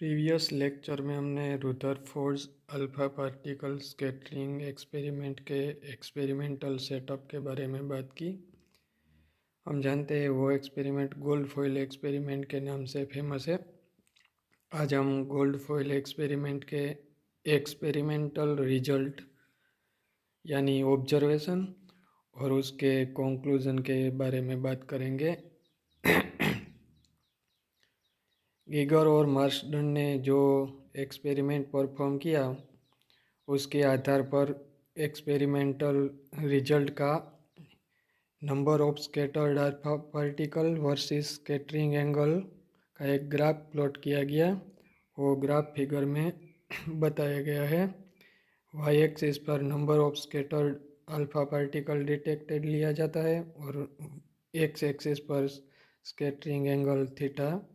Previous lecture में हमने Rutherford alpha particle scattering experiment के एक्सपेरिमेंटल सेटअप के बारे में बात की। हम जानते हैं वो एक्सपेरिमेंट गोल्ड फॉइल एक्सपेरिमेंट के नाम से फेमस है। आज हम गोल्ड फॉइल एक्सपेरिमेंट के एक्सपेरिमेंटल रिजल्ट यानी ऑब्जर्वेशन और उसके कंक्लूजन के बारे में बात करेंगे। गीगर और मार्शडन ने जो एक्सपेरिमेंट परफॉर्म किया उसके आधार पर एक्सपेरिमेंटल रिजल्ट का number of scattered alpha particle versus scattering angle का एक ग्राफ प्लॉट किया गया। वो ग्राफ फिगर में बताया गया है। वाई एक्सिस पर number of scattered alpha particle detected लिया जाता है और एक्स एक्सिस पर स्कैटरिंग एंगल थीटा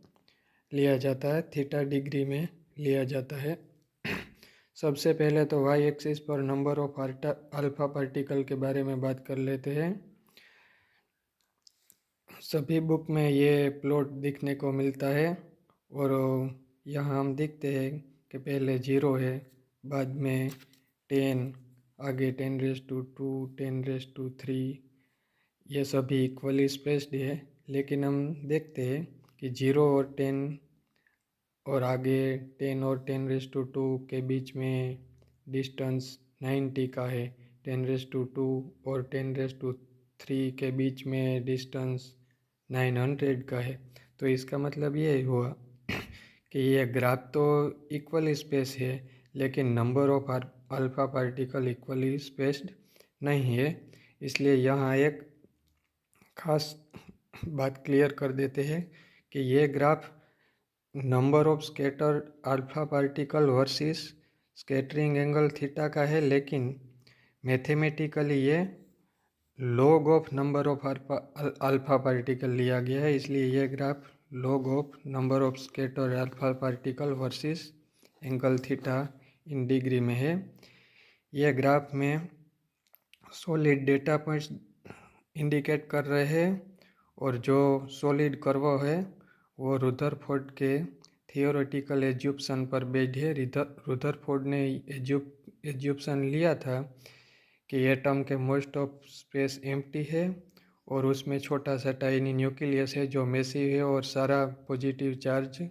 लिया जाता है, थीटा डिग्री में लिया जाता है। सबसे पहले तो वाई एक्सिस पर नंबर ऑफ अल्फा पार्टिकल के बारे में बात कर लेते हैं। सभी बुक में ये प्लॉट दिखने को मिलता है और यहाँ हम देखते हैं कि पहले 0 है, बाद में 10, आगे 10⁻², 10⁻³ ये सभी इक्वली स्पेस्ड है। लेकिन हम देखते हैं कि 0 और 10 और आगे 10 और 10⁻² के बीच में डिस्टेंस 90 का है। 10⁻² और 10⁻³ के बीच में डिस्टेंस 900 का है। तो इसका मतलब ये हुआ कि ये ग्राफ तो इक्वली स्पेस है लेकिन number of alpha particle equally spaced नहीं है। इसलिए यहाँ एक खास बात क्लियर कर देते हैं कि ये graph number of scattered alpha particle versus scattering angle theta का है, लेकिन मैथमेटिकली ये log of number of alpha particle लिया गया है। इसलिए यह graph log of number of scattered alpha particle versus angle theta in degree में है। यह ग्राफ में सॉलिड डेटा पॉइंट्स इंडिकेट कर रहे हैं और जो सॉलिड कर्व है वो रुदरफोर्ड के थियोरेटिकल एज्यूप्शन पर बेस्ड है। रुदरफोर्ड ने एज्यूप्शन लिया था कि एटम के मोस्ट ऑफ स्पेस एम्प्टी है और उसमें छोटा सा टाइनी न्यूक्लियस है जो मैसिव है और सारा पॉजिटिव चार्ज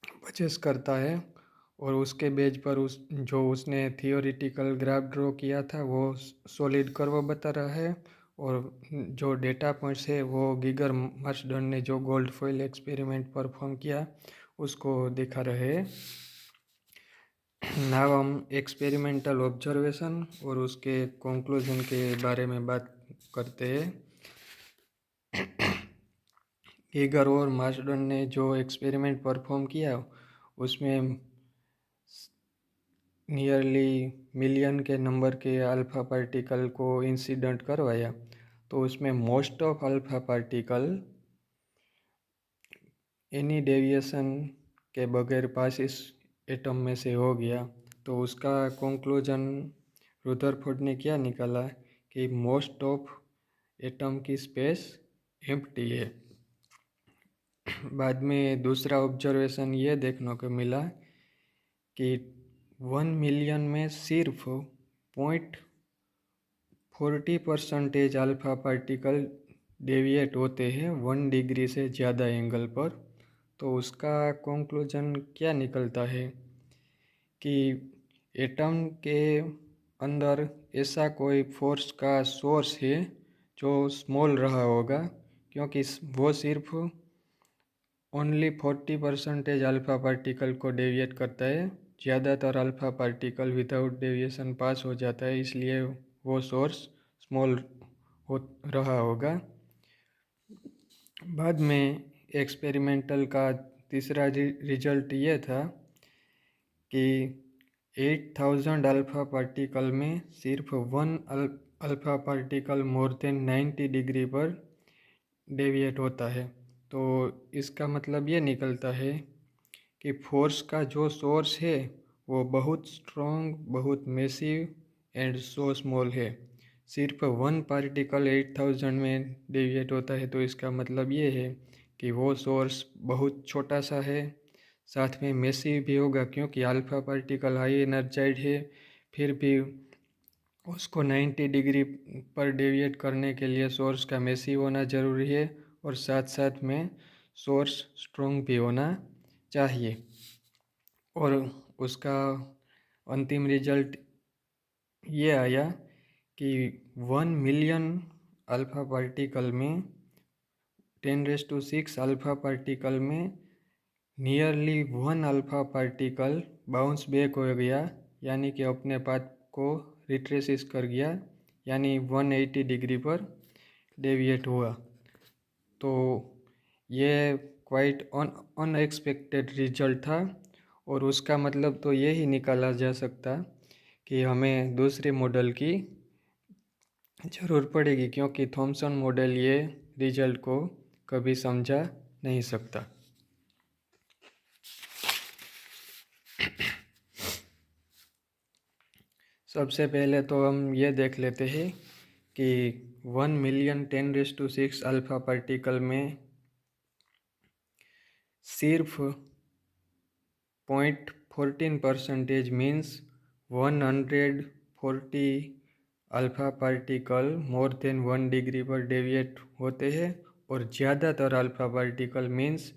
परचेस करता है। और उसके बेज पर उसने थियोरेटिकल ग्राफ ड्रॉ किया था वो सॉलिड कर्व बता रहा है और जो डेटा पॉइंट्स है वो गीगर मार्शडन ने जो गोल्ड फॉइल एक्सपेरिमेंट परफॉर्म किया उसको दिखा रहे हैं। नाउ हम एक्सपेरिमेंटल ऑब्जर्वेशन और उसके कंक्लूजन के बारे में बात करते हैं। गीगर और मार्शडन ने जो एक्सपेरिमेंट परफॉर्म किया उसमें नियरली मिलियन के नंबर के अल्फा पार्टिकल को इंसिडेंट करवाया। तो उसमें most of alpha particle any deviation के बगैर पास इस एटम में से हो गया। तो उसका कंक्लूजन रुदरफोर्ड ने क्या निकाला कि मोस्ट ऑफ एटम की स्पेस एम्प्टी है। बाद में दूसरा ऑब्जर्वेशन ये देखने को मिला कि 1 मिलियन में सिर्फ 0.40% अल्फा पार्टिकल डेविएट होते हैं 1 डिग्री से ज़्यादा एंगल पर। तो उसका कंक्लूजन क्या निकलता है कि एटम के अंदर ऐसा कोई फोर्स का सोर्स है जो स्मॉल रहा होगा, क्योंकि वो सिर्फ ओनली 40% अल्फा पार्टिकल को डेविएट करता है। ज़्यादातर अल्फा पार्टिकल विदाउट डेविएशन पास हो जाता है, इसलिए वो सोर्स स्मॉल हो रहा होगा। बाद में एक्सपेरिमेंटल का तीसरा रिजल्ट ये था कि 8000 अल्फा पार्टिकल में सिर्फ 1 alpha particle more than 90 degree पर डेविएट होता है। तो इसका मतलब ये निकलता है कि फोर्स का जो सोर्स है वो बहुत स्ट्रॉन्ग, बहुत मैसिव एंड सो स्मॉल है। सिर्फ 1 पार्टिकल 8000 में डेविएट होता है। तो इसका मतलब ये है कि वो सोर्स बहुत छोटा सा है, साथ में मेसी भी होगा, क्योंकि अल्फ़ा पार्टिकल हाई एनर्जाइड है, फिर भी उसको 90 डिग्री पर डेविएट करने के लिए सोर्स का मेसी होना ज़रूरी है, और साथ साथ में सोर्स स्ट्रॉन्ग भी होना चाहिए। और उसका अंतिम रिजल्ट ये आया कि 1 मिलियन अल्फ़ा पार्टिकल में 10⁶ अल्फ़ा पार्टिकल में nearly 1 alpha particle bounce back हो गया, यानी कि अपने पाथ को रिट्रेसिस कर गया, यानी 180 डिग्री पर डेविएट हुआ। तो ये क्वाइट अनएक्सपेक्टेड रिजल्ट था, और उसका मतलब तो ये ही निकाला जा सकता कि हमें दूसरे मॉडल की ज़रूर पड़ेगी, क्योंकि थॉमसन मॉडल ये रिजल्ट को कभी समझा नहीं सकता। सबसे पहले तो हम ये देख लेते हैं कि 1 मिलियन 10⁶ अल्फ़ा पार्टिकल में सिर्फ 0.14% means 140 alpha particle more than 1 degree पर डेविएट होते हैं, और ज़्यादातर alpha particle means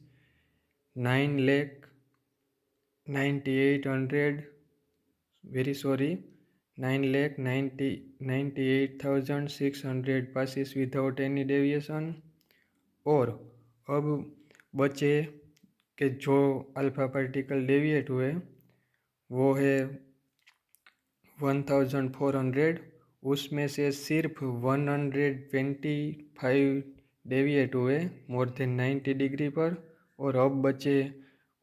9,98,600 passes without any deviation। और अब बचे कि जो अल्फ़ा पार्टिकल डेविएट हुए वो है 1,400, उसमें से सिर्फ 125 डेविएट हुए मोर देन 90 डिग्री पर, और अब बचे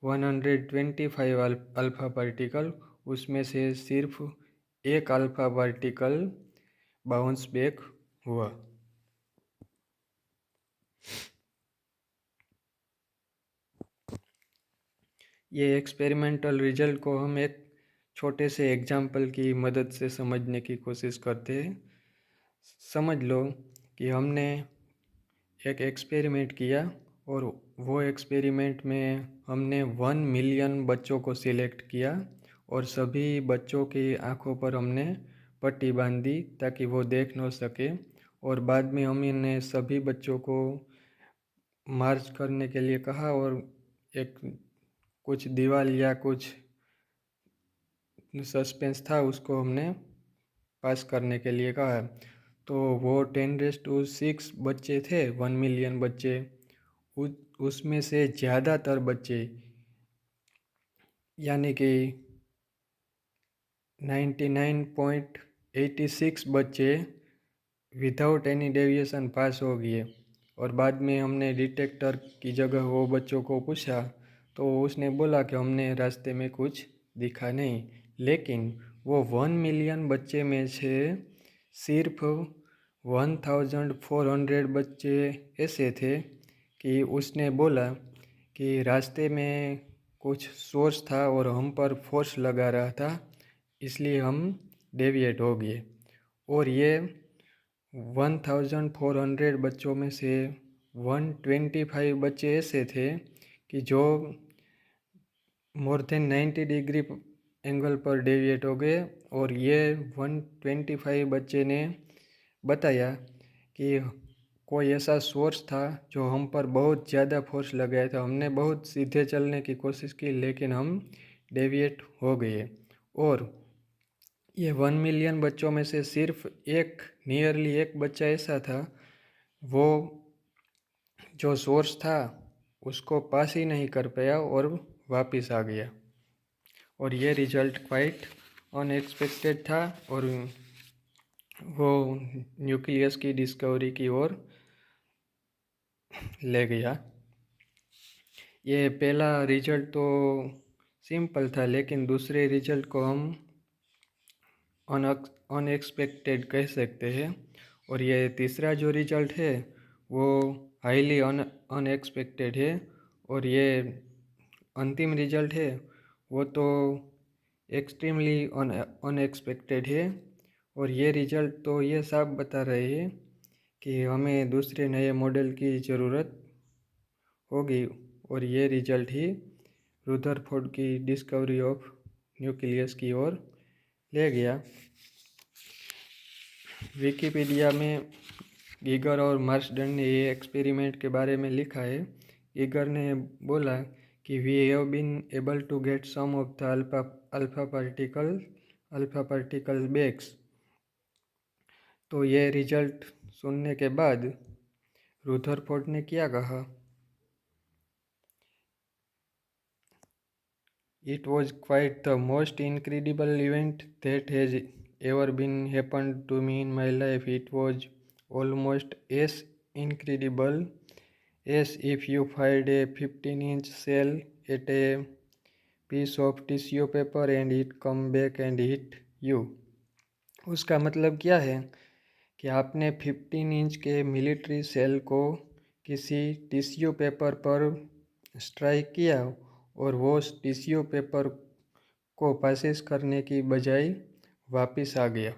125 अल्फ़ा पार्टिकल, उसमें से सिर्फ एक अल्फ़ा पार्टिकल बाउंस बैक हुआ। ये एक्सपेरिमेंटल रिजल्ट को हम एक छोटे से एग्जाम्पल की मदद से समझने की कोशिश करते हैं। समझ लो कि हमने एक एक्सपेरिमेंट किया, और वो एक्सपेरिमेंट में हमने 1 मिलियन बच्चों को सिलेक्ट किया, और सभी बच्चों की आंखों पर हमने पट्टी बांध दी ताकि वो देख न सके, और बाद में हमने सभी बच्चों को मार्च करने के लिए कहा, और एक कुछ दीवार या कुछ सस्पेंस था उसको हमने पास करने के लिए कहा। तो वो 10⁶ बच्चे थे, 1 मिलियन बच्चे, उसमें से ज़्यादातर बच्चे यानी कि 99.86 बच्चे विदाउट एनी डेविएशन पास हो गए। और बाद में हमने डिटेक्टर की जगह वो बच्चों को पूछा, तो उसने बोला कि हमने रास्ते में कुछ दिखा नहीं, लेकिन वो 1 मिलियन बच्चे में से सिर्फ 1,400 बच्चे ऐसे थे कि उसने बोला कि रास्ते में कुछ सोर्स था और हम पर फोर्स लगा रहा था, इसलिए हम डेविएट हो गए। और ये 1,400 बच्चों में से 125 बच्चे ऐसे थे कि जो मोर देन 90 डिग्री एंगल पर डेविएट हो गए, और ये 125 बच्चे ने बताया कि कोई ऐसा सोर्स था जो हम पर बहुत ज़्यादा फोर्स लगाया था, हमने बहुत सीधे चलने की कोशिश की लेकिन हम डेविएट हो गए। और ये 1 मिलियन बच्चों में से सिर्फ नियरली एक बच्चा ऐसा था, वो जो सोर्स था उसको पास ही नहीं कर पाया और वापस आ गया। और ये रिजल्ट क्वाइट अनएक्सपेक्टेड था, और वो न्यूक्लियस की डिस्कवरी की ओर ले गया। ये पहला रिजल्ट तो सिंपल था, लेकिन दूसरे रिजल्ट को हम अनएक्सपेक्टेड कह सकते हैं। और ये तीसरा जो रिजल्ट है वो हाईली अनएक्सपेक्टेड है, और ये अंतिम रिजल्ट है वो तो एक्सट्रीमली अनएक्सपेक्टेड है। और ये रिजल्ट तो ये साफ बता रहे हैं कि हमें दूसरे नए मॉडल की ज़रूरत होगी, और ये रिजल्ट ही रुदरफोर्ड की डिस्कवरी ऑफ न्यूक्लियस की ओर ले गया। विकिपीडिया में गीगर और मार्सडन ने ये एक्सपेरिमेंट के बारे में लिखा है। गीगर ने बोला कि we have been able to get some of the alpha particle backs. तो ये रिजल्ट सुनने के बाद रुदरफोर्ड ने क्या कहा? It was quite the most incredible event that has ever been happened to me in my life. It was almost as incredible as if you fired a 15-inch shell at a piece of tissue paper and it come back and hit you. उसका मतलब क्या है कि आपने 15 inch के military cell को किसी tissue paper पर स्ट्राइक किया और वो टिश्यू पेपर को पासिस करने की बजाय वापस आ गया।